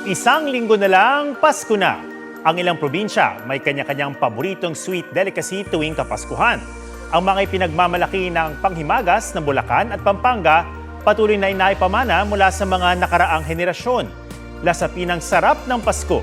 Isang linggo na lang, Pasko na. Ang ilang probinsya may kanya-kanyang paboritong sweet delicacy tuwing Kapaskuhan. Ang mga pinagmamalaki ng panghimagas ng Bulacan at Pampanga patuloy na inaipamana mula sa mga nakaraang henerasyon. Lasapin ang sarap ng Pasko.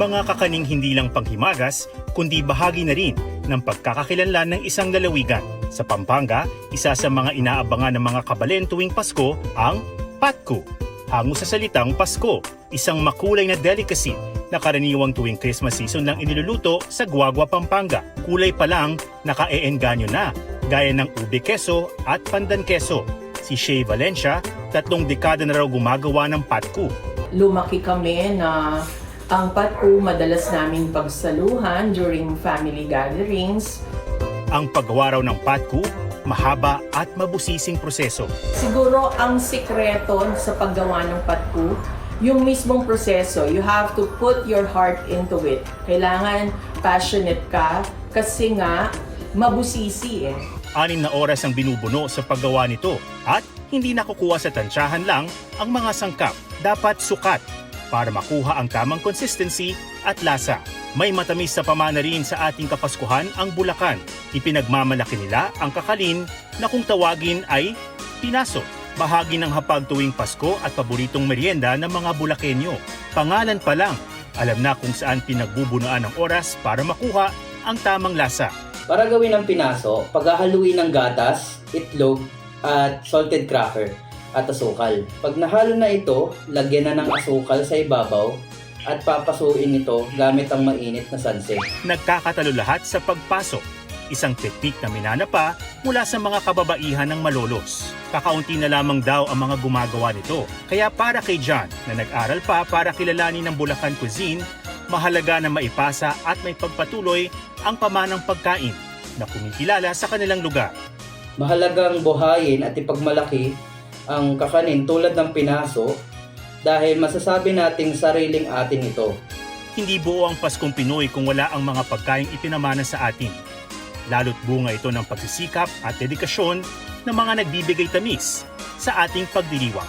Mga kakaning hindi lang panghimagas, kundi bahagi na rin ng pagkakakilanlan ng isang lalawigan. Sa Pampanga, isa sa mga inaabangan ng mga kabalen tuwing Pasko ang patku. Hango sa salitang Pasko, isang makulay na delicacy na karaniwang tuwing Christmas season lang iniluluto sa Guagua, Pampanga. Kulay pa lang, naka-eenganyo na, gaya ng ube keso at pandan keso. Si Shay Valencia, 3 dekada na raw gumagawa ng patku. Lumaki kami na ang patku madalas naming pagsaluhan during family gatherings. Ang paggawa raw ng patku, mahaba at mabusising proseso. Siguro ang sikreto sa paggawa ng patku, yung mismong proseso, you have to put your heart into it. Kailangan passionate ka kasi nga mabusisi eh. 6 na oras ang binubuno sa paggawa nito at hindi nakukuha sa tansyahan lang ang mga sangkap. Dapat sukat para makuha ang tamang consistency at lasa. May matamis sa pamana rin sa ating Kapaskuhan ang Bulacan. Ipinagmamalaki nila ang kakalin na kung tawagin ay pinaso. Bahagi ng hapag tuwing Pasko at paboritong merienda ng mga Bulakenyo. Pangalan pa lang, alam na kung saan pinagbubunuan ng oras para makuha ang tamang lasa. Para gawin ang pinaso, paghahaluin ng gatas, itlog, at salted cracker at asukal. Pag nahalo na ito, lagyan na ng asukal sa ibabaw at papasuin ito gamit ang mainit na sanse. Nagkakatalo lahat sa pagpasok. Isang teknik na minana mula sa mga kababaihan ng Malolos. Kakaunti na lamang daw ang mga gumagawa nito. Kaya para kay John na nag-aral pa para kilalanin ng Bulacan cuisine, mahalaga na maipasa at may pagpatuloy ang pamanang pagkain na kumikilala sa kanilang lugar. Mahalagang buhayin at ipagmalaki ang kakanin tulad ng pinaso dahil masasabi nating sariling atin ito. Hindi buo ang Paskong Pinoy kung wala ang mga pagkaing ipinamana sa atin. Lalo't bunga ito ng pagsisikap at dedikasyon ng mga nagbibigay tamis sa ating pagdiriwang.